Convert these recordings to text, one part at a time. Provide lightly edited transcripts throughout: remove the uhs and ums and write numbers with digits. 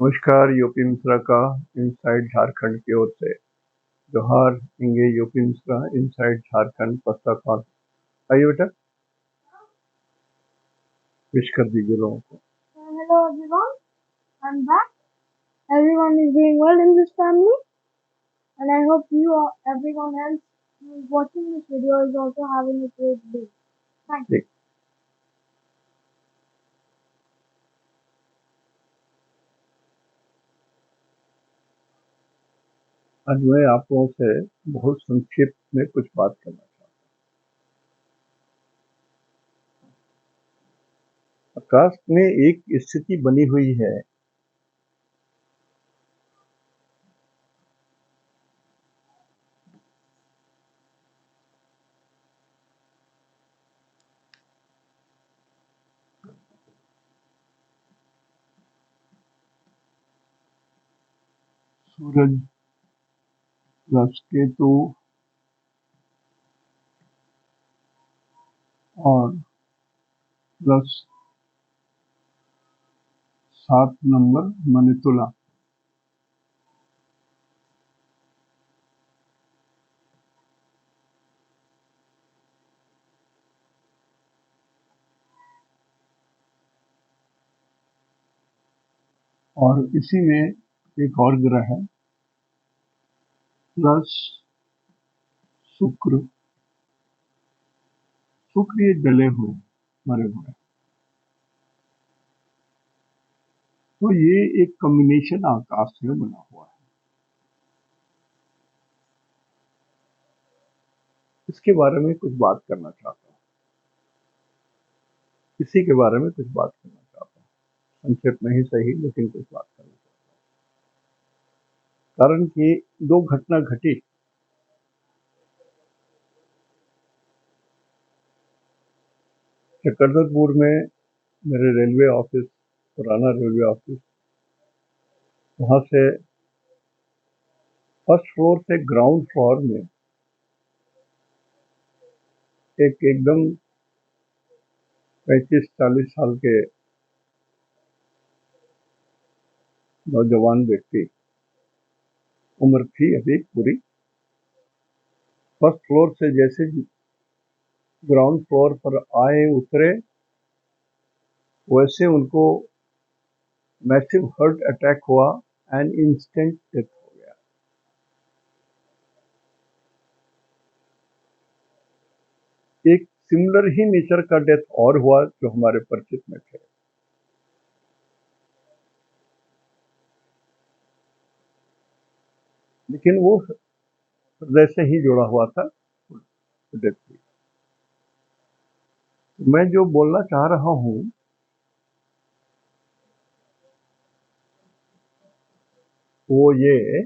नमस्कार, यूपी मिश्रा का इनसाइड झारखंड की ओर से जोहार। इंगे यूपी मिश्रा इनसाइड झारखंड पस्ता खान। आइए बेटा, विश कर दीजिए लोगों को। Hello everyone, I'm back. Everyone is doing well in this family, and I hope everyone else who is watching this video is also having a great day. Thank you. ठीक, आज मैं आप लोगों से बहुत संक्षिप्त में कुछ बात करना चाहता हूँ। आकाश में एक स्थिति बनी हुई है सूरज प्लस केतु और प्लस 7 नंबर माने तुला। और इसी में एक और ग्रह है प्लस शुक्र। शुक्र ये जले हुए मरे हुए, तो ये एक कॉम्बिनेशन आकाश में बना हुआ है। इसके बारे में कुछ बात करना चाहता हूँ, इसी के बारे में कुछ बात करना चाहता हूँ। संक्षेप में ही सही, लेकिन कुछ बात करना चाहता हूँ। कारण कि दो घटना घटी। चक्रधरपुर में मेरे रेलवे ऑफिस, पुराना रेलवे ऑफिस, वहां से फर्स्ट फ्लोर से ग्राउंड फ्लोर में एक एकदम 35-40 साल के नौजवान व्यक्ति, उम्र थी अभी पूरी, फर्स्ट फ्लोर से जैसे ग्राउंड फ्लोर पर आए उतरे, वैसे उनको मैसिव हार्ट अटैक हुआ एंड इंस्टेंट डेथ हो गया। एक सिमिलर ही नेचर का डेथ और हुआ जो हमारे परिचित में थे। लेकिन वो हृदय से ही जुड़ा हुआ था, डेथ हुई। मैं जो बोलना चाह रहा हूं वो ये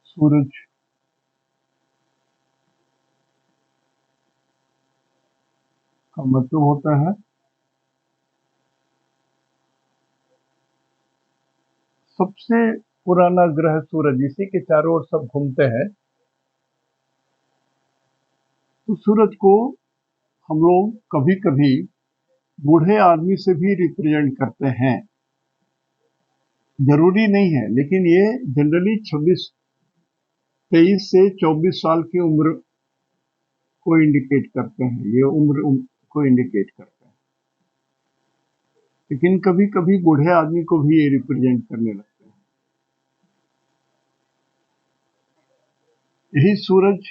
सूरज का मतलब होता है सबसे पुराना ग्रह सूरज, इसी के चारों ओर सब घूमते हैं। तो सूरज को हम लोग कभी कभी बूढ़े आदमी से भी रिप्रेजेंट करते हैं, जरूरी नहीं है, लेकिन ये जनरली 23 से 24 साल की उम्र को इंडिकेट करते हैं, ये उम्र को इंडिकेट करते हैं। लेकिन कभी कभी बूढ़े आदमी को भी ये रिप्रेजेंट करने लगते हैं। यही सूरज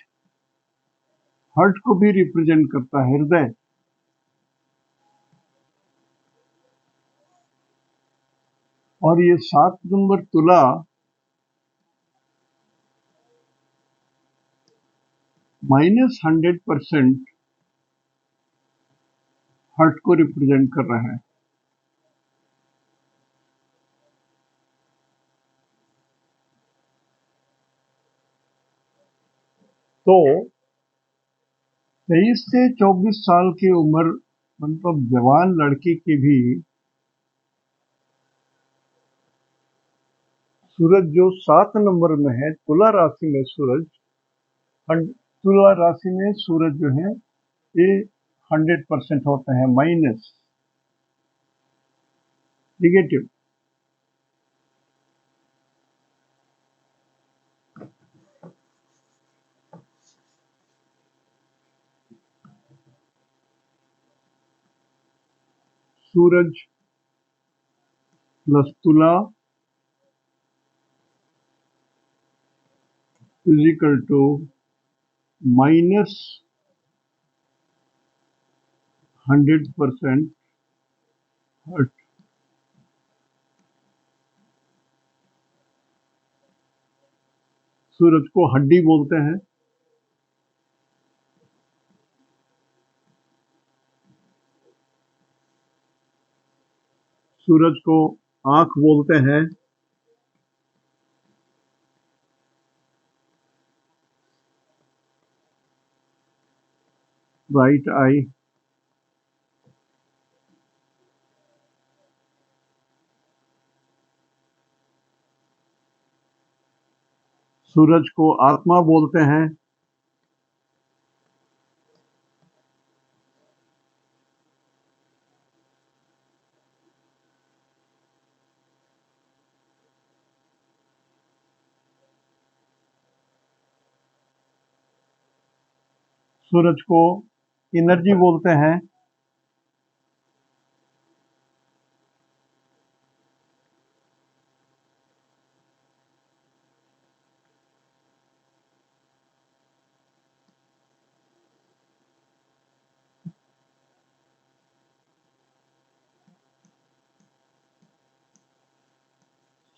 हार्ट को भी रिप्रेजेंट करता है, हृदय। और ये 7 नंबर तुला -100% हार्ट को रिप्रेजेंट कर रहा है। तो 23 से 24 साल की उम्र, मतलब जवान लड़की की भी सूरज जो 7 नंबर में है, तुला राशि में सूरज, तुला राशि में सूरज जो है ये 100% होते हैं, माइनस, निगेटिव। सूरज प्लस तुला is equal to minus 100% hurt. सूरज को हड्डी बोलते हैं, सूरज को आंख बोलते हैं, राइट आई। सूरज को आत्मा बोलते हैं, सूरज को एनर्जी बोलते हैं,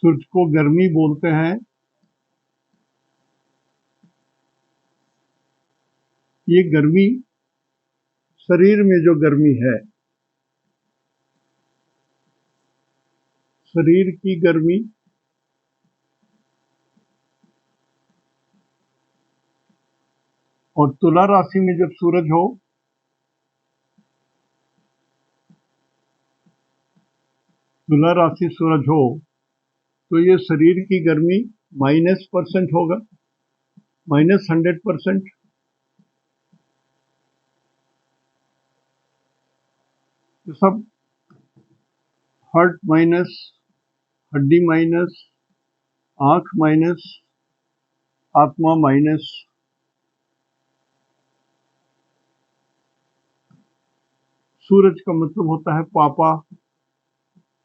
सूरज को गर्मी बोलते हैं। ये गर्मी, शरीर में जो गर्मी है, शरीर की गर्मी, और तुला राशि में जब सूरज हो, तुला राशि सूरज हो तो ये शरीर की गर्मी -% होगा, -100%। तो सब हार्ट माइनस, हड्डी माइनस, आंख माइनस, आत्मा माइनस। सूरज का मतलब होता है पापा,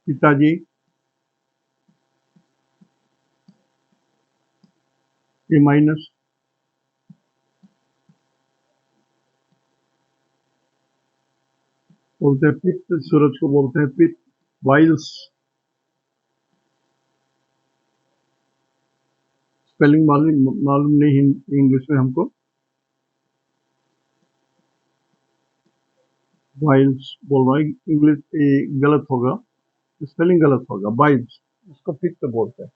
पिताजी। ये माइनस। बोलते हैं पित्त, सूरज को बोलते हैं पित्त, वाइल्स। स्पेलिंग मालूम नहीं इंग्लिश में हमको। वाइल्स बोल रहा है, इंग्लिश गलत होगा, स्पेलिंग गलत होगा, वाइल्स, उसको पित्त बोलते हैं।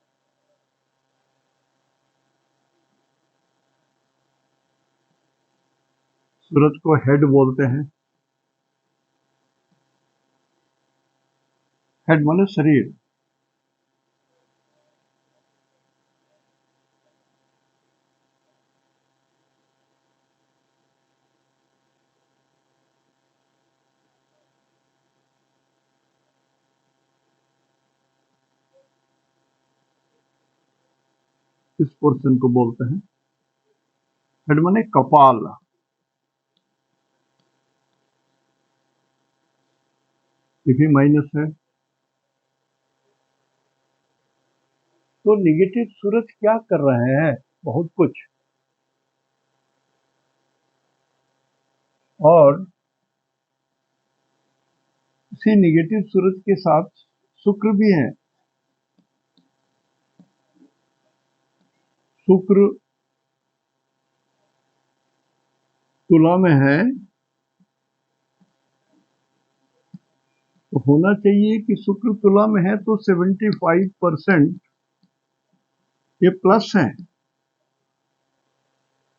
सूरज को हेड बोलते हैं, हेड माने शरीर। इस पोर्शन को बोलते हैं हेड माने कपाल। ये भी माइनस है। तो निगेटिव सूरज क्या कर रहे हैं? बहुत कुछ। और इसी निगेटिव सूरज के साथ शुक्र भी है। शुक्र तुला में है, तो होना चाहिए कि शुक्र तुला में है तो 75% ये प्लस है।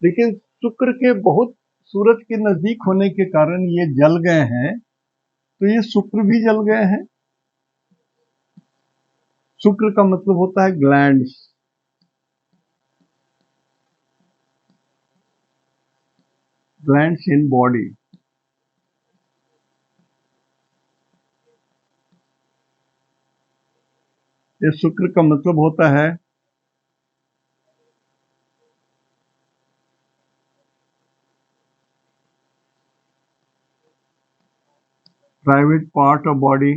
लेकिन शुक्र के बहुत सूरज के नजदीक होने के कारण ये जल गए हैं, तो ये शुक्र भी जल गए हैं। शुक्र का मतलब होता है ग्लैंड्स, ग्लैंड्स इन बॉडी। ये शुक्र का मतलब होता है प्राइवेट पार्ट ऑफ बॉडी,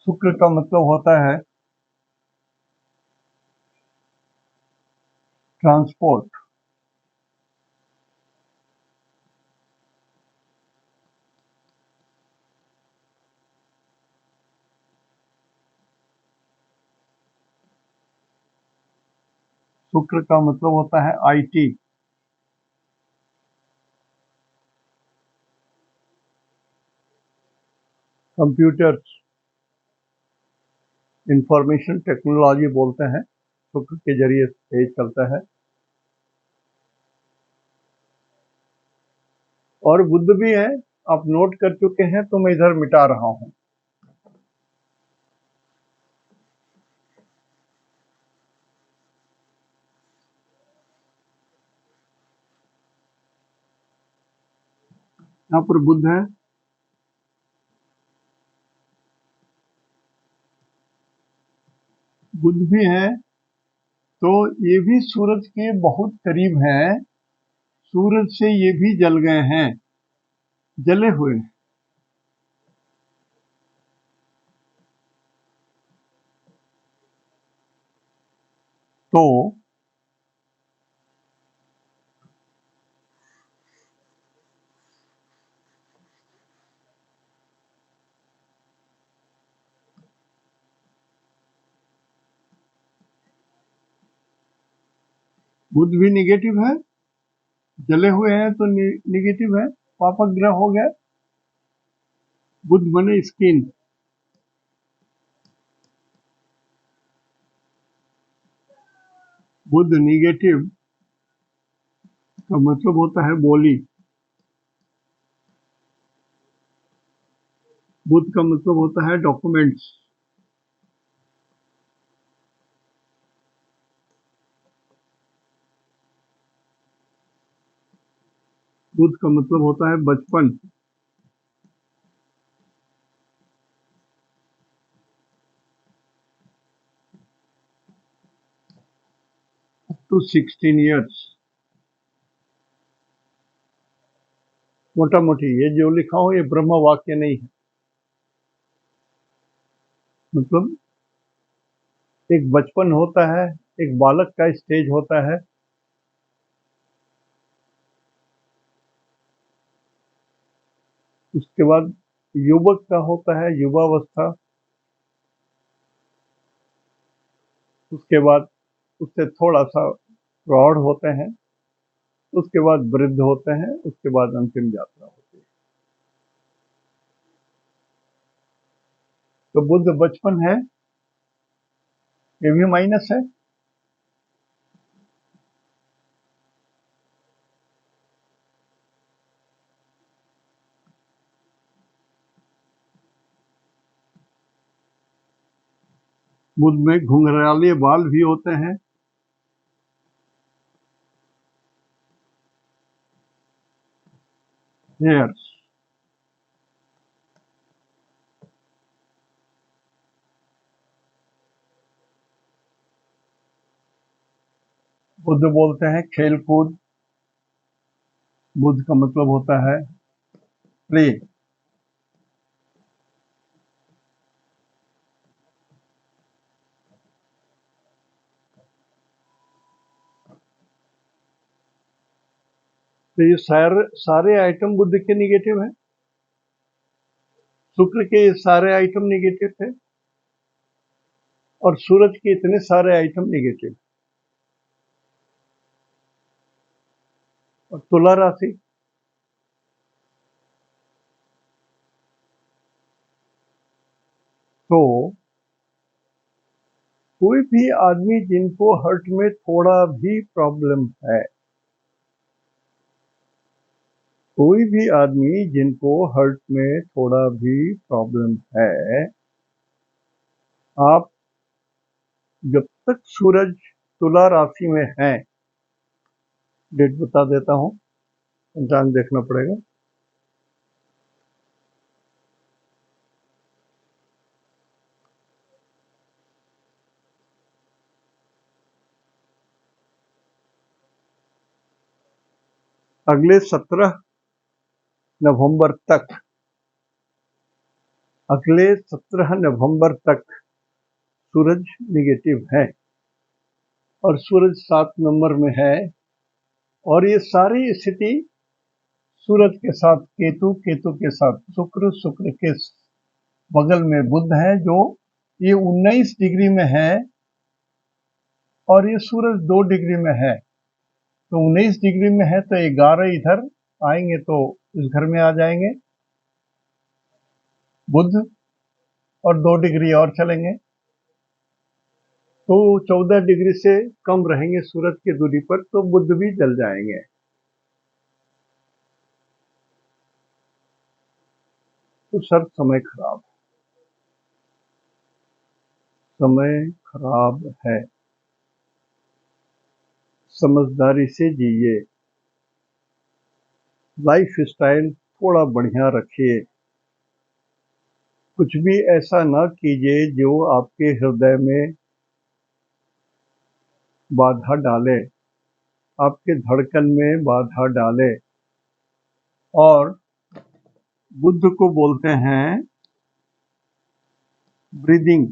शुक्र का मतलब होता है ट्रांसपोर्ट, शुक्र का मतलब होता है आईटी, कंप्यूटर्स, इंफॉर्मेशन टेक्नोलॉजी बोलते हैं, शुक्र के जरिए तेज चलता है। और बुध भी है, आप नोट कर चुके हैं तो मैं इधर मिटा रहा हूं। यहाँ पर बुध है, बुध भी है, तो ये भी सूरज के बहुत करीब है, सूरज से ये भी जल गए हैं, जले हुए हैं। तो बुध भी निगेटिव है, जले हुए हैं तो निगेटिव है, पापक ग्रह हो गया। बुध बने स्किन, बुध निगेटिव का मतलब होता है बोली, बुध का मतलब होता है डॉक्यूमेंट्स, बुध का मतलब होता है बचपन, टू 16 ईयर्स। मोटा मोटी ये जो लिखा हो ये ब्रह्म वाक्य नहीं है, मतलब एक बचपन होता है, एक बालक का स्टेज होता है, उसके बाद युवक का होता है युवावस्था, उसके बाद उससे थोड़ा सा प्रौढ़ होते हैं, उसके बाद वृद्ध होते हैं, उसके बाद अंतिम यात्रा होती है। तो बुद्ध बचपन है, ये भी माइनस है। बुद्ध में घुंघराले बाल भी होते हैं, हेयर्स। बुद्ध बोलते हैं खेल कूद, बुद्ध का मतलब होता है प्ले। तो ये सारे आइटम बुद्ध के निगेटिव हैं, शुक्र के ये सारे आइटम निगेटिव थे, और सूरज के इतने सारे आइटम निगेटिव। और तुला राशि, तो कोई भी आदमी जिनको हार्ट में थोड़ा भी प्रॉब्लम है, कोई भी आदमी जिनको हार्ट में थोड़ा भी प्रॉब्लम है, आप जब तक सूरज तुला राशि में है, डेट बता देता हूं, पंचांग देखना पड़ेगा। अगले 17 नवंबर तक, अगले 17 नवंबर तक सूरज निगेटिव है और सूरज 7 नंबर में है, और ये सारी स्थिति सूरज के साथ केतु, केतु के साथ शुक्र, शुक्र के बगल में बुध है, जो ये 19 डिग्री में है, और ये सूरज 2 डिग्री में है। तो 19 डिग्री में है तो 11 इधर आएंगे तो इस घर में आ जाएंगे बुध, और 2 डिग्री और चलेंगे तो 14 डिग्री से कम रहेंगे सूरज की दूरी पर, तो बुध भी जल जाएंगे। तो सर समय खराब, समय खराब है, समझदारी से जिए, लाइफ स्टाइल थोड़ा बढ़िया रखिए, कुछ भी ऐसा ना कीजिए जो आपके हृदय में बाधा डाले, आपके धड़कन में बाधा डाले। और बुद्ध को बोलते हैं ब्रीदिंग,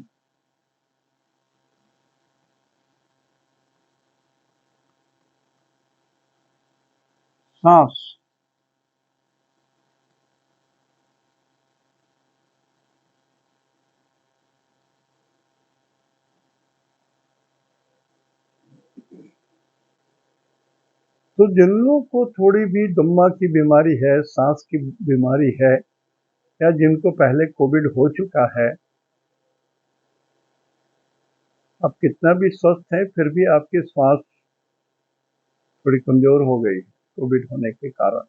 सांस। तो जिन लोगों को थोड़ी भी दम्मा की बीमारी है, सांस की बीमारी है, या जिनको पहले कोविड हो चुका है, आप कितना भी स्वस्थ हैं फिर भी आपकी सांस थोड़ी कमजोर हो गई कोविड होने के कारण।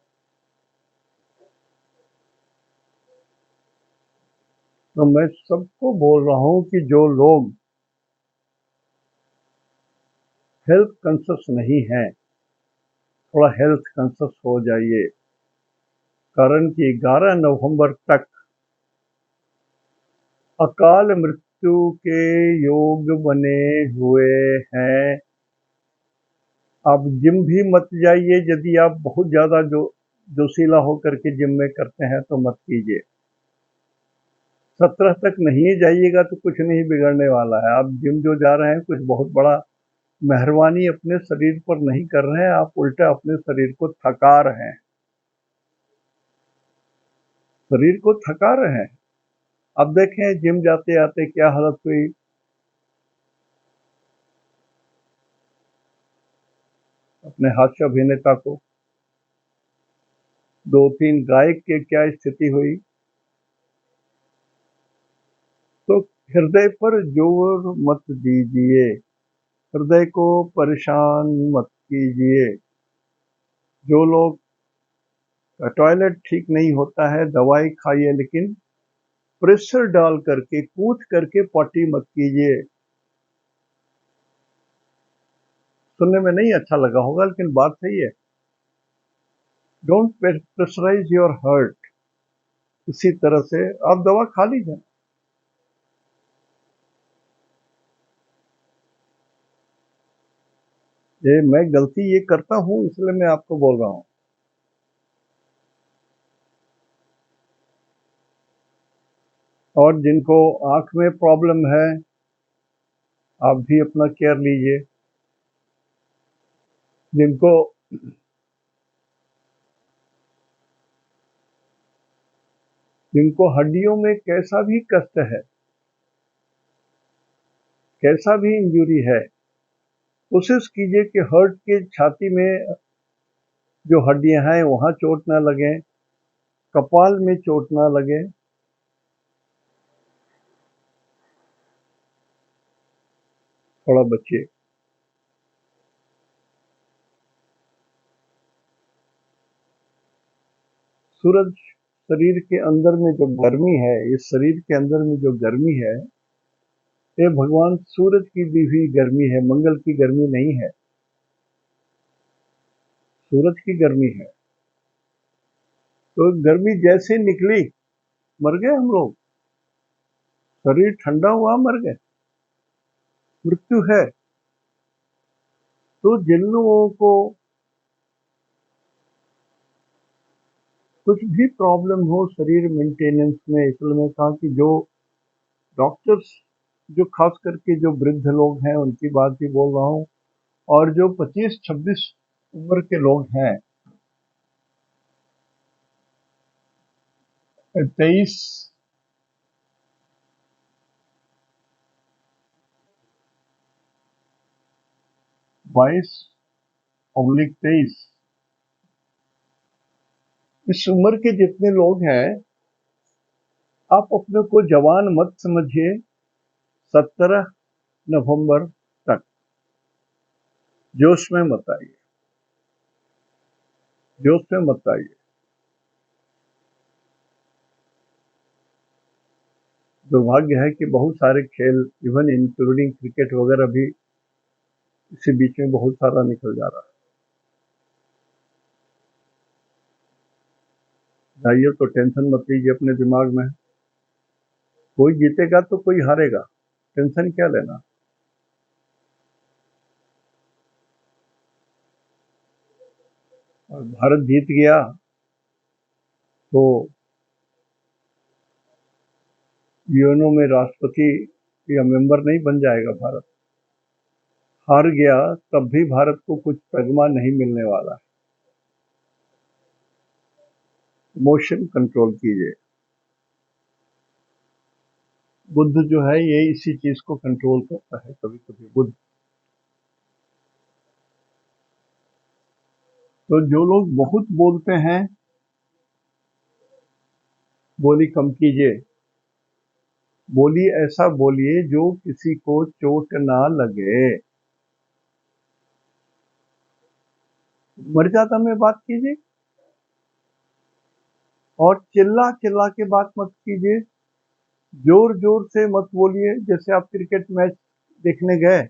तो मैं सबको बोल रहा हूं कि जो लोग हेल्थ कॉन्शियस नहीं है, थोड़ा हेल्थ कॉन्शियस हो जाइए, कारण कि 11 नवंबर तक अकाल मृत्यु के योग बने हुए हैं। आप जिम भी मत जाइए, यदि आप बहुत ज्यादा जोशीला होकर के जिम में करते हैं तो मत कीजिए। 17 तक नहीं जाइएगा तो कुछ नहीं बिगड़ने वाला है। आप जिम जो जा रहे हैं कुछ बहुत बड़ा मेहरबानी अपने शरीर पर नहीं कर रहे हैं, आप उल्टा अपने शरीर को थका रहे हैं, शरीर को थका रहे हैं। अब देखें जिम जाते आते क्या हालत हुई, अपने हास्य अभिनेता को, 2-3 गायक के क्या स्थिति हुई। तो हृदय पर जोर मत दीजिए, हृदय को परेशान मत कीजिए। जो लोग टॉयलेट ठीक नहीं होता है, दवाई खाइए, लेकिन प्रेशर डाल करके कूद करके पॉटी मत कीजिए। सुनने में नहीं अच्छा लगा होगा लेकिन बात सही है। Don't pressurise your heart. इसी तरह से आप दवा खा लीजिए। ये मैं गलती ये करता हूं इसलिए मैं आपको बोल रहा हूं। और जिनको आंख में प्रॉब्लम है, आप भी अपना केयर लीजिए। जिनको जिनको हड्डियों में कैसा भी कष्ट है, कैसा भी इंजरी है, कोशिश कीजिए कि हार्ट के छाती में जो हड्डियां हैं वहां चोट ना लगे, कपाल में चोट ना लगे। थोड़ा बचिए। सूरज शरीर के अंदर में जो गर्मी है, इस शरीर के अंदर में जो गर्मी है, ये भगवान सूरज की दी हुई गर्मी है, मंगल की गर्मी नहीं है, सूरज की गर्मी है। तो गर्मी जैसे निकली, मर गए हम लोग, शरीर ठंडा हुआ, मर गए, मृत्यु है। तो जिन लोगों को कुछ भी प्रॉब्लम हो शरीर मेंटेनेंस में, इसलिए मैं कहा कि जो डॉक्टर्स, जो खास करके जो वृद्ध लोग हैं उनकी बात भी बोल रहा हूँ, और जो 25-26 उम्र के लोग हैं, 23, 22/23, इस उम्र के जितने लोग हैं, आप अपने को जवान मत समझिए। 17 नवंबर तक जोश में मत आइए, जोश में मत आइए। दुर्भाग्य है कि बहुत सारे खेल, इवन इंक्लूडिंग क्रिकेट वगैरह भी इसी बीच में बहुत सारा निकल जा रहा है। जाइए, तो टेंशन मत लीजिए अपने दिमाग में, कोई जीतेगा तो कोई हारेगा, टेंशन क्या लेना। और भारत जीत गया तो यूएनओ में राष्ट्रपति या मेंबर नहीं बन जाएगा भारत। हार गया तब भी भारत को कुछ पैगमा नहीं मिलने वाला है। इमोशन कंट्रोल कीजिए। बुद्ध जो है ये इसी चीज को कंट्रोल करता है कभी कभी, बुद्ध। तो जो लोग बहुत बोलते हैं, बोली कम कीजिए, बोली ऐसा बोलिए जो किसी को चोट ना लगे। मर्यादा में बात कीजिए और चिल्ला चिल्ला के बात मत कीजिए, जोर जोर से मत बोलिए। जैसे आप क्रिकेट मैच देखने गए,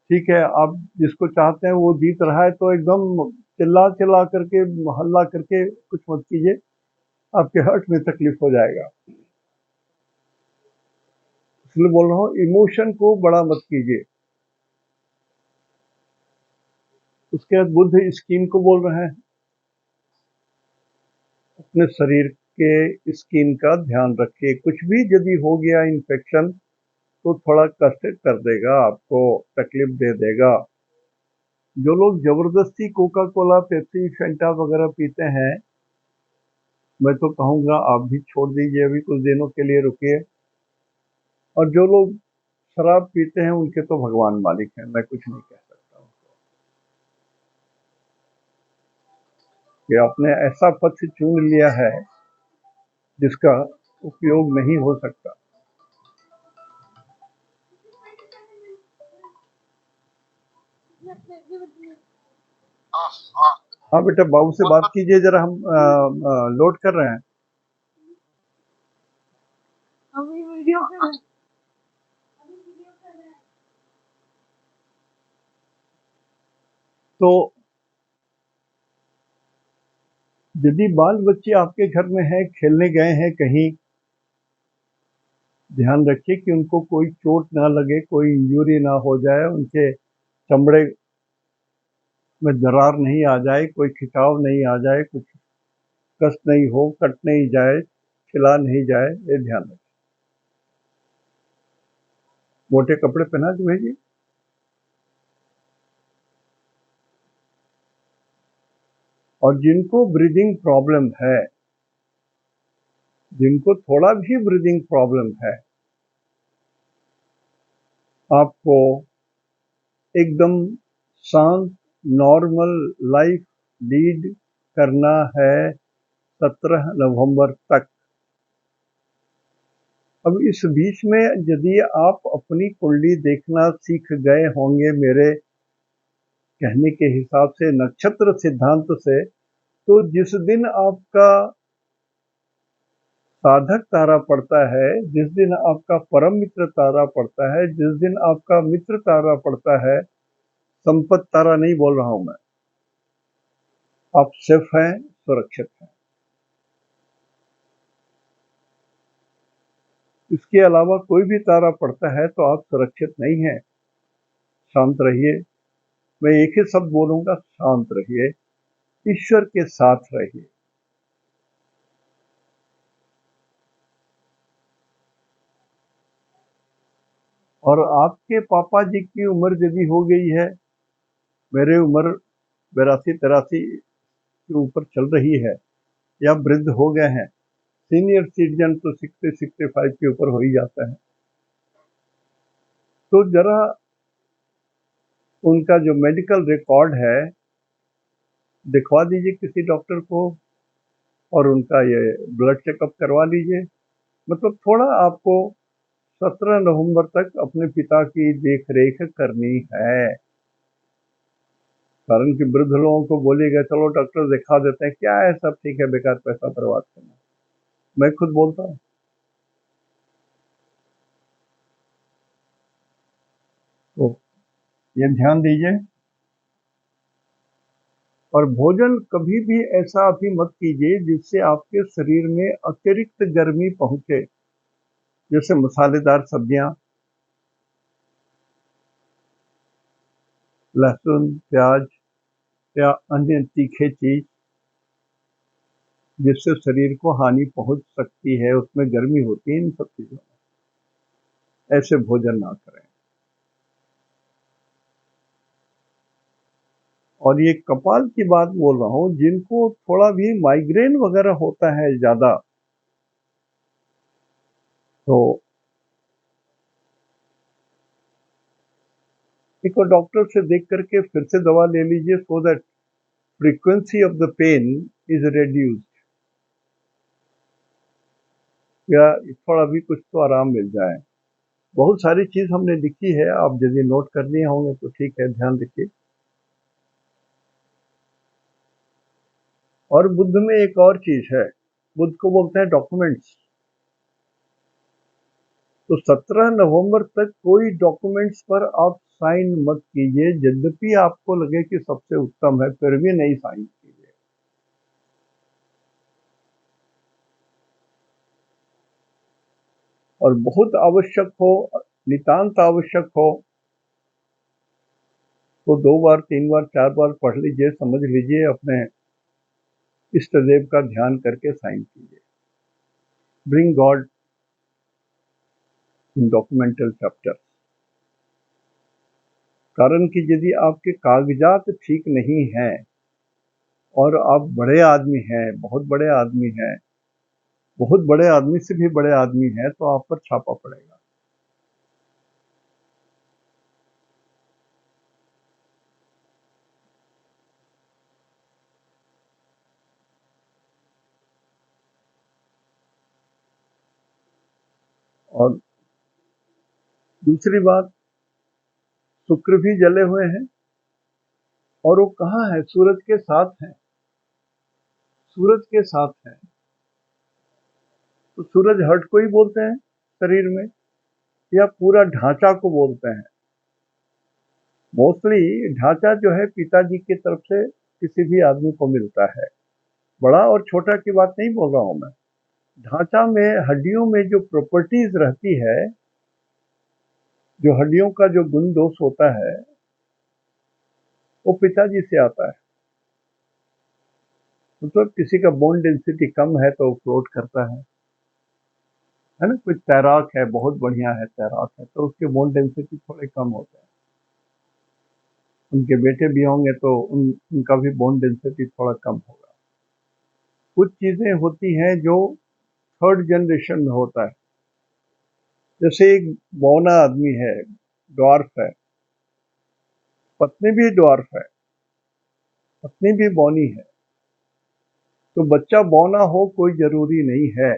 ठीक है, आप जिसको चाहते हैं वो जीत रहा है तो एकदम चिल्ला चिल्ला करके, हल्ला करके कुछ मत कीजिए, आपके हार्ट में तकलीफ हो जाएगा। इसलिए बोल रहा हूँ, इमोशन को बड़ा मत कीजिए। उसके बाद बुद्ध स्किन को बोल रहे हैं, अपने शरीर के स्किन का ध्यान रखिए। कुछ भी यदि हो गया इन्फेक्शन तो थोड़ा कष्ट कर देगा, आपको तकलीफ दे देगा। जो लोग जबरदस्ती कोका कोला, पेप्सी, फेंटा वगैरह पीते हैं, मैं तो कहूँगा आप भी छोड़ दीजिए, अभी कुछ दिनों के लिए रुकिए। और जो लोग शराब पीते हैं उनके तो भगवान मालिक हैं, मैं कुछ नहीं कह सकता हूँ कि आपने ऐसा पथ चुन लिया है जिसका उपयोग नहीं हो सकता। हाँ बेटा, बाबू से बात कीजिए जरा, हम लोड कर रहे हैं। अभी वीडियो कर रहे हैं। तो यदि बाल बच्चे आपके घर में हैं, खेलने गए हैं कहीं, ध्यान रखिए कि उनको कोई चोट ना लगे, कोई इंजरी ना हो जाए, उनके चमड़े में दरार नहीं आ जाए, कोई खिंचाव नहीं आ जाए, कुछ कष्ट नहीं हो, कट नहीं जाए, छिला नहीं जाए, ये ध्यान रखिए। मोटे कपड़े पहना के भेजिए। और जिनको ब्रीदिंग प्रॉब्लम है, जिनको थोड़ा भी ब्रीदिंग प्रॉब्लम है, आपको एकदम शांत नॉर्मल लाइफ लीड करना है 17 नवंबर तक। अब इस बीच में यदि आप अपनी कुंडली देखना सीख गए होंगे मेरे कहने के हिसाब से, नक्षत्र सिद्धांत से, तो जिस दिन आपका साधक तारा पड़ता है, जिस दिन आपका परम मित्र तारा पड़ता है, जिस दिन आपका मित्र तारा पड़ता है, संपत तारा नहीं बोल रहा हूं मैं, आप सेफ हैं, सुरक्षित हैं। इसके अलावा कोई भी तारा पड़ता है तो आप सुरक्षित नहीं हैं। शांत रहिए। मैं एक ही शब्द बोलूंगा, शांत रहिए, ईश्वर के साथ रहिए। और आपके पापा जी की उम्र यदि हो गई है, मेरे उम्र 82-83 के ऊपर चल रही है, या वृद्ध हो गए हैं, सीनियर सिटीजन तो 60-65 के ऊपर हो ही जाता है, तो जरा उनका जो मेडिकल रिकॉर्ड है दिखवा दीजिए किसी डॉक्टर को, और उनका ये ब्लड चेकअप करवा लीजिए। मतलब थोड़ा आपको 17 नवंबर तक अपने पिता की देख रेख करनी है। कारण कि वृद्ध लोगों को बोलिएगा चलो डॉक्टर दिखा देते हैं, क्या है सब ठीक है, बेकार पैसा बर्बाद करना। मैं खुद बोलता हूँ। तो ये ध्यान दीजिए। और भोजन कभी भी ऐसा भी मत कीजिए जिससे आपके शरीर में अतिरिक्त गर्मी पहुंचे, जैसे मसालेदार सब्जियां, लहसुन, प्याज या अन्य तीखे चीज जिससे शरीर को हानि पहुंच सकती है, उसमें गर्मी होती है। इन सब चीजों में ऐसे भोजन ना करें। और ये कपाल की बात बोल रहा हूं, जिनको थोड़ा भी माइग्रेन वगैरह होता है ज्यादा, तो एक डॉक्टर से देख करके फिर से दवा ले लीजिए, so that frequency of the pain is reduced, या थोड़ा भी कुछ तो आराम मिल जाए। बहुत सारी चीज हमने लिखी है, आप यदि नोट कर लिए होंगे तो ठीक है, ध्यान रखिए। और बुद्ध में एक और चीज है, बुद्ध को बोलते हैं डॉक्यूमेंट्स। तो 17 नवंबर तक कोई डॉक्यूमेंट्स पर आप साइन मत कीजिए, यद्यपि आपको लगे कि सबसे उत्तम है, फिर भी नहीं साइन कीजिए। और बहुत आवश्यक हो, नितांत आवश्यक हो, तो 2 बार 3 बार 4 बार पढ़ लीजिए, समझ लीजिए, अपने इष्ट देव का ध्यान करके साइन कीजिए। ब्रिंग गॉड इन डॉक्यूमेंटल चैप्टर। कारण कि यदि आपके कागजात ठीक नहीं हैं और आप बड़े आदमी हैं, बहुत बड़े आदमी हैं, बहुत बड़े आदमी से भी बड़े आदमी हैं, तो आप पर छापा पड़ेगा। और दूसरी बात, शुक्र भी जले हुए हैं, और वो कहाँ है? सूरज के साथ है। सूरज के साथ है, तो सूरज हर्ट को ही बोलते हैं शरीर में, या पूरा ढांचा को बोलते हैं? मोस्टली ढांचा जो है पिताजी की तरफ से किसी भी आदमी को मिलता है। बड़ा और छोटा की बात नहीं बोल रहा हूं मैं। ढांचा में हड्डियों में जो प्रॉपर्टीज रहती है, जो हड्डियों का जो गुण दोष होता है, वो पिताजी से आता है। मतलब किसी का बोन डेंसिटी कम है तो फ्लोट करता है ना। कोई तैराक है, बहुत बढ़िया है तैराक है, तो उसके बोन डेंसिटी थोड़े कम होते हैं। उनके बेटे भी होंगे तो उनका भी बोन डेंसिटी थोड़ा कम होगा। कुछ चीजें होती हैं जो थर्ड जनरेशन में होता है। जैसे एक बौना आदमी है, ड्वार्फ है, पत्नी भी ड्वार्फ है, पत्नी भी बौनी है, तो बच्चा बौना हो कोई जरूरी नहीं है।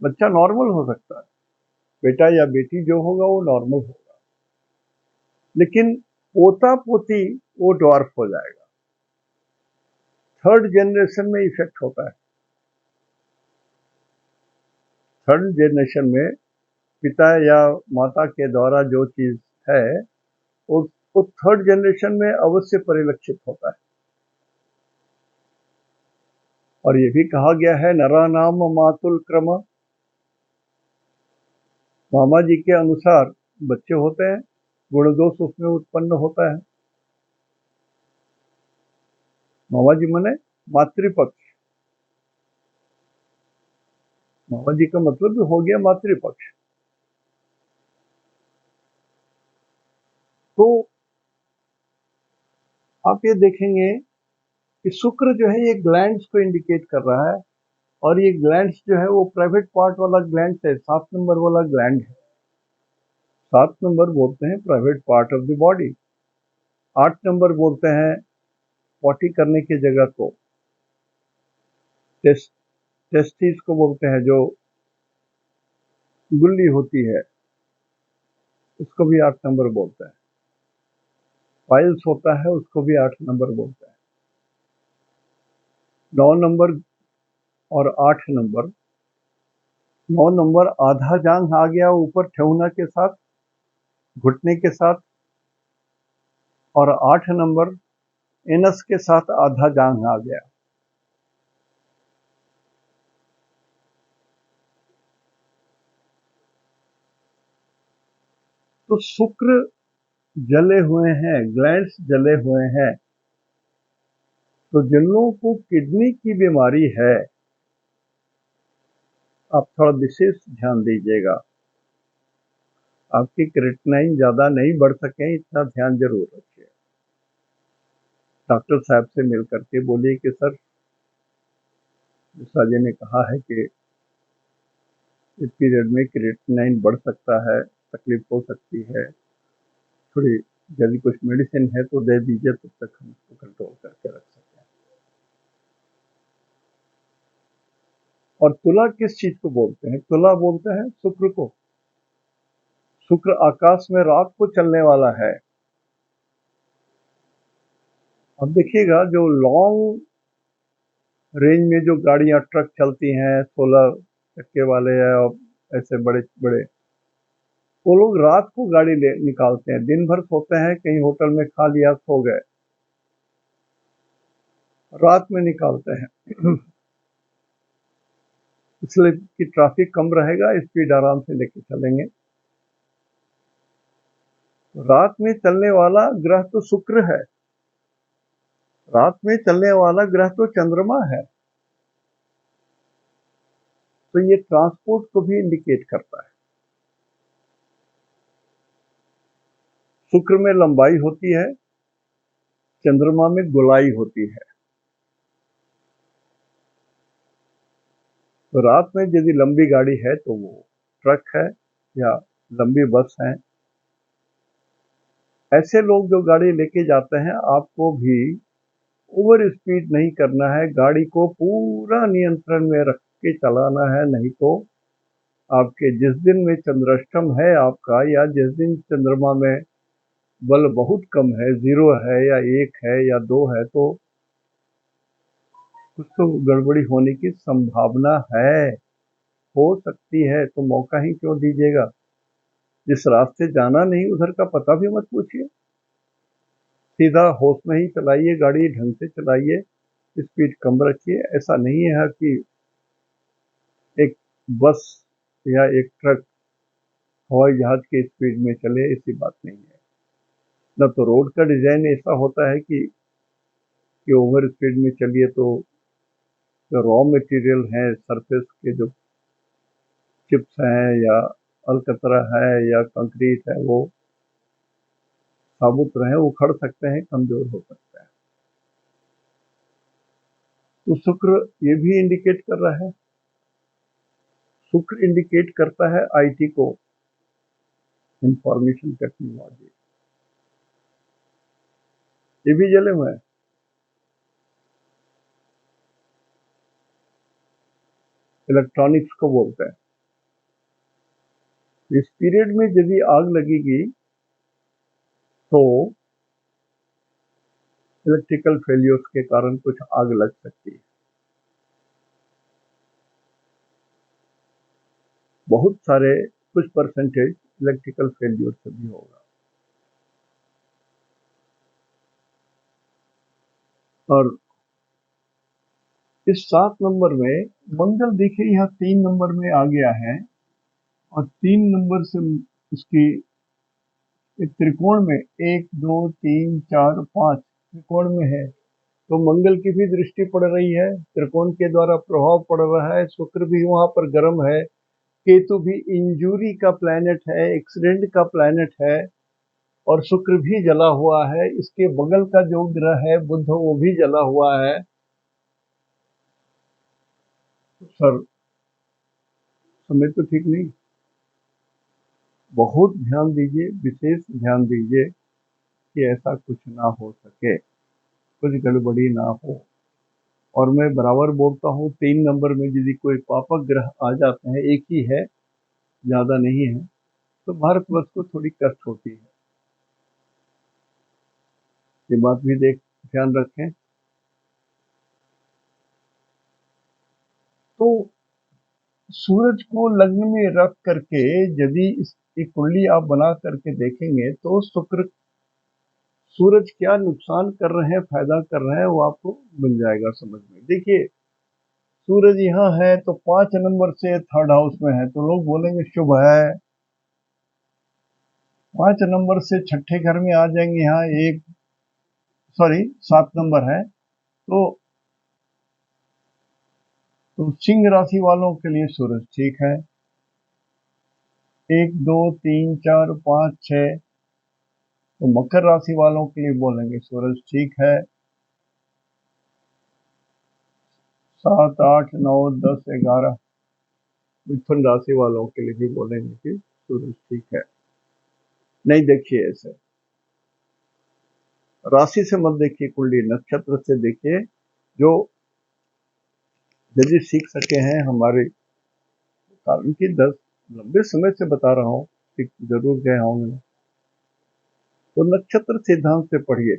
बच्चा नॉर्मल हो सकता है, बेटा या बेटी जो होगा वो नॉर्मल होगा, लेकिन पोता पोती वो ड्वार्फ हो जाएगा। थर्ड जनरेशन में इफेक्ट होता है। थर्ड जनरेशन में पिता या माता के द्वारा जो चीज है वो थर्ड जनरेशन में अवश्य परिलक्षित होता है। और ये भी कहा गया है नरानाम मातुल क्रम, मामा जी के अनुसार बच्चे होते हैं, गुण दोष उसमें उत्पन्न होता है। मामा जी मने मातृपक्ष, मामा जी का मतलब हो गया मातृपक्ष। तो आप ये देखेंगे कि शुक्र जो है ये ग्लैंड्स को इंडिकेट कर रहा है, और ये ग्लैंड्स जो है वो प्राइवेट पार्ट वाला ग्लैंड है, 7 नंबर वाला ग्लैंड है। 7 नंबर बोलते हैं private part of the body, 8 number बोलते हैं पॉटी करने की जगह को, टेस्टिस को बोलते हैं जो गुल्ली होती है, उसको भी 8 नंबर बोलते हैं। पाइल्स होता है, उसको भी 8 नंबर बोलते हैं। 9 नंबर और 8 नंबर, 9 नंबर आधा जांघ आ गया ऊपर ठेहुना के साथ, घुटने के साथ, और 8 नंबर एनस के साथ आधा जांघ आ गया। तो शुक्र जले हुए हैं, ग्लैंड्स जले हुए हैं, तो जिन लोगों को किडनी की बीमारी है आप थोड़ा विशेष ध्यान दीजिएगा। आपकी क्रिएटिनिन ज्यादा नहीं बढ़ सके इतना ध्यान जरूर रखिए। डॉक्टर साहब से मिल करके बोलिए कि सर मिश्रा जी ने कहा है कि इस पीरियड में क्रिएटिनिन बढ़ सकता है, तकलीफ हो सकती है, थोड़ी यदि कुछ मेडिसिन है तो दे दीजिए, तब तक हम उसको कंट्रोल करके रख सकते हैं। और तुला किस चीज को बोलते हैं? तुला बोलते हैं शुक्र को। शुक्र आकाश में रात को चलने वाला है। अब देखिएगा जो लॉन्ग रेंज में जो गाड़ियां ट्रक चलती हैं 16 चक्के वाले और ऐसे बड़े बड़े, वो लोग रात को गाड़ी ले निकालते हैं, दिन भर सोते हैं, कहीं होटल में खा लिया सो गए, रात में निकालते हैं इसलिए कि ट्रैफिक कम रहेगा, स्पीड आराम से लेके चलेंगे। रात में चलने वाला ग्रह तो शुक्र है, रात में चलने वाला ग्रह तो चंद्रमा है। तो ये ट्रांसपोर्ट को भी इंडिकेट करता है। शुक्र में लंबाई होती है, चंद्रमा में गोलाई होती है। तो रात में यदि लंबी गाड़ी है तो वो ट्रक है या लंबी बस है। ऐसे लोग जो गाड़ी लेके जाते हैं, आपको भी ओवर स्पीड नहीं करना है, गाड़ी को पूरा नियंत्रण में रख के चलाना है, नहीं तो आपके जिस दिन में चंद्राष्टम है आपका, या जिस दिन चंद्रमा में बल बहुत कम है, 0 है या 1 है या 2 है, तो कुछ तो गड़बड़ी होने की संभावना है, हो सकती है। तो मौका ही क्यों दीजिएगा? जिस रास्ते जाना नहीं उधर का पता भी मत पूछिए, सीधा होश में ही चलाइए, गाड़ी ढंग से चलाइए, स्पीड कम रखिए। ऐसा नहीं है कि एक बस या एक ट्रक हवाई जहाज की स्पीड में चले, ऐसी बात नहीं है। न तो रोड का डिजाइन ऐसा होता है कि ओवर स्पीड में चलिए तो जो रॉ मटेरियल है, सरफेस के जो चिप्स हैं या अलकतरा है या कंक्रीट है, वो साबुत रहे, उखड़ सकते हैं, कमजोर हो सकते हैं। तो शुक्र ये भी इंडिकेट कर रहा है। शुक्र इंडिकेट करता है आईटी को, इंफॉर्मेशन टेक्नोलॉजी, ये भी जले हुए हैं। इलेक्ट्रॉनिक्स को बोलते हैं। इस पीरियड में यदि आग लगेगी तो इलेक्ट्रिकल फेलियर्स के कारण कुछ आग लग सकती है। बहुत सारे कुछ परसेंटेज इलेक्ट्रिकल फेलियर से भी होगा। और इस 7 नंबर में मंगल देखिए यहाँ 3 नंबर में आ गया है और 3 नंबर से इसकी एक त्रिकोण में 1 2 3 4 5 त्रिकोण में है, तो मंगल की भी दृष्टि पड़ रही है, त्रिकोण के द्वारा प्रभाव पड़ रहा है, शुक्र भी वहां पर गर्म है, केतु भी इंजुरी का प्लैनेट है, एक्सीडेंट का प्लैनेट है और शुक्र भी जला हुआ है। इसके बगल का जो ग्रह है बुध वो भी जला हुआ है। सर समय तो ठीक नहीं, बहुत ध्यान दीजिए, विशेष ध्यान दीजिए कि ऐसा कुछ ना हो सके, कुछ गड़बड़ी ना हो। और मैं बराबर बोलता हूँ 3 नंबर में यदि कोई पापक ग्रह आ जाते हैं, एक ही है ज्यादा नहीं है, तो भारतवर्ष को थोड़ी कष्ट होती है। ये बात भी ध्यान रखें। तो सूरज को लग्न में रख करके यदि इसकी कुंडली आप बना करके देखेंगे तो शुक्र सूरज क्या नुकसान कर रहे हैं, फायदा कर रहे हैं, वो आपको मिल जाएगा समझ में। देखिए सूरज यहाँ है तो 5 नंबर से 3rd हाउस में है, तो लोग बोलेंगे शुभ है। 5 नंबर से 6ठे घर में आ जाएंगे, यहाँ 7 नंबर है, तो सिंह राशि वालों के लिए सूरज ठीक है। 1 2 3 4 5 6, तो मकर राशि वालों के लिए बोलेंगे सूरज ठीक है। 7 8 9 10 11, मिथुन राशि वालों के लिए भी बोलेंगे कि सूरज ठीक है। नहीं देखिए, ऐसे राशि से मत देखिए, कुंडली नक्षत्र से देखिए। जो यदि सीख सके हैं हमारे, कारण कि 10 लंबे समय से बता रहा हूँ, सीख जरूर गए होंगे, तो नक्षत्र सिद्धांत से पढ़िए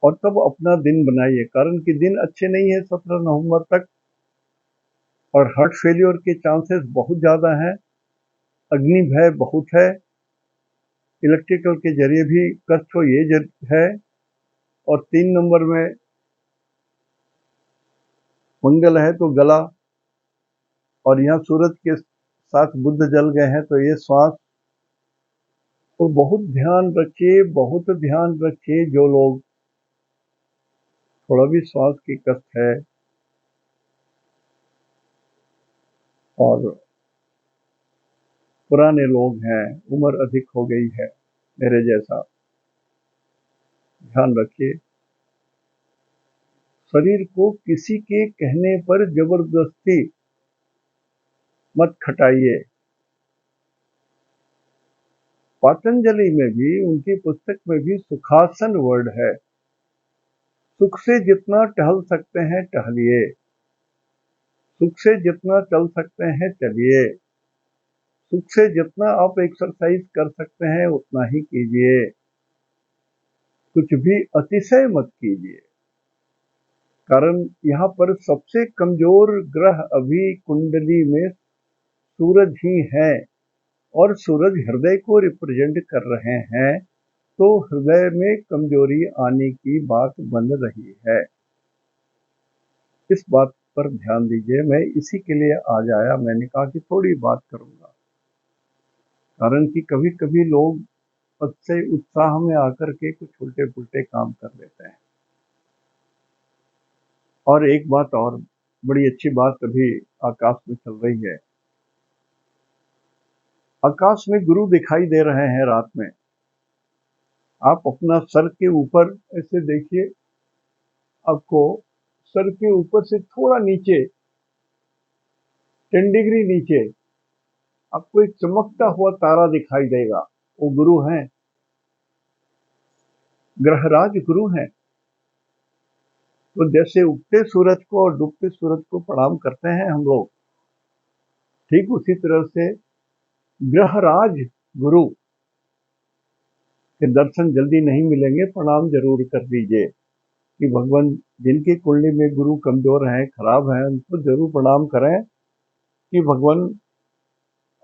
और तब अपना दिन बनाइए, कारण कि दिन अच्छे नहीं है 17 नवंबर तक और हार्ट फेलियर के चांसेस बहुत ज्यादा हैं, अग्नि भय बहुत है, इलेक्ट्रिकल के जरिए भी कष्ट हो ये है। और 3 नंबर में मंगल है तो गला, और यहाँ सूरज के साथ बुध जल गए हैं तो ये श्वास। तो बहुत ध्यान रखिए, बहुत ध्यान रखिए, जो लोग थोड़ा भी श्वास की कष्ट है और पुराने लोग हैं, उम्र अधिक हो गई है मेरे जैसा, ध्यान रखिए। शरीर को किसी के कहने पर जबरदस्ती मत खटाइए। पतंजलि में भी, उनकी पुस्तक में भी सुखासन वर्ड है। सुख से जितना टहल सकते हैं टहलिए, सुख से जितना चल सकते हैं चलिए, सुख से जितना आप एक्सरसाइज कर सकते हैं उतना ही कीजिए, कुछ भी अतिशय मत कीजिए। कारण यहाँ पर सबसे कमजोर ग्रह अभी कुंडली में सूरज ही है और सूरज हृदय को रिप्रेजेंट कर रहे हैं, तो हृदय में कमजोरी आने की बात बन रही है। इस बात पर ध्यान दीजिए। मैं इसी के लिए आज आया, मैंने कहा कि थोड़ी बात करूंगा, कारण कि कभी कभी लोग अच्छे उत्साह में आकर के कुछ उल्टे पुल्टे काम कर लेते हैं। और एक बात और, बड़ी अच्छी बात अभी आकाश में चल रही है, आकाश में गुरु दिखाई दे रहे हैं रात में। आप अपना सर के ऊपर ऐसे देखिए, आपको सर के ऊपर से थोड़ा नीचे 10 डिग्री नीचे आपको एक चमकता हुआ तारा दिखाई देगा, वो गुरु हैं, ग्रहराज गुरु हैं। तो जैसे उगते सूरज को और डूबते सूरज को प्रणाम करते हैं हम लोग, ठीक उसी तरह से ग्रहराज गुरु के दर्शन जल्दी नहीं मिलेंगे, प्रणाम जरूर कर लीजिए कि भगवान जिनकी कुंडली में गुरु कमजोर हैं, खराब हैं, उनको जरूर प्रणाम करें कि भगवान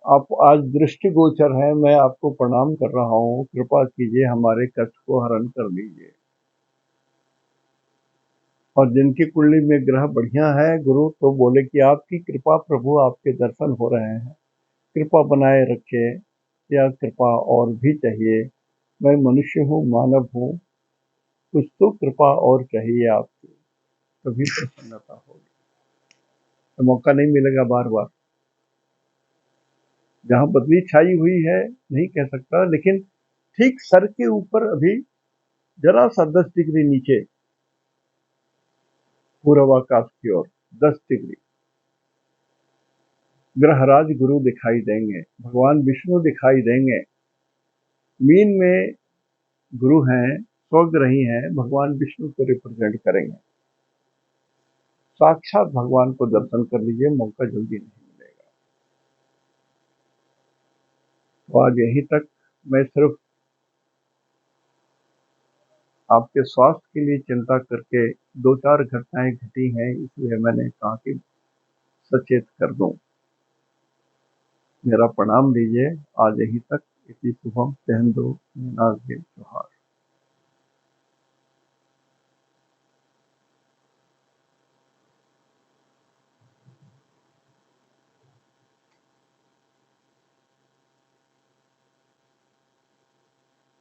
आप आज दृष्टिगोचर हैं, मैं आपको प्रणाम कर रहा हूँ, कृपा कीजिए, हमारे कष्ट को हरण कर लीजिए। और जिनकी कुंडली में ग्रह बढ़िया है गुरु, तो बोले कि आपकी कृपा प्रभु, आपके दर्शन हो रहे हैं, कृपा बनाए रखे, या कृपा और भी चाहिए, मैं मनुष्य हूँ, मानव हूँ, कुछ तो कृपा और चाहिए आपकी, तभी प्रसन्नता होगी। तो मौका नहीं मिलेगा बार बार। जहाँ बदली छाई हुई है नहीं कह सकता, लेकिन ठीक सर के ऊपर अभी जरा सा 10 डिग्री नीचे पूर्व आकाश की ओर 10 डिग्री ग्रहराज गुरु दिखाई देंगे, भगवान विष्णु दिखाई देंगे। मीन में गुरु हैं, स्वग्रही हैं, भगवान विष्णु को रिप्रेजेंट करेंगे। साक्षात भगवान को दर्शन कर लीजिए, मौका जल्दी नहीं मिलेगा। तो आज यहीं तक। मैं सिर्फ आपके स्वास्थ्य के लिए चिंता करके 2-4 घटनाएं घटी हैं, इसलिए मैंने कहा कि सचेत कर दूं। मेरा प्रणाम लीजिए। आज यहीं तक। इसी शुभम, जय हिंद, नाज़ जोहार।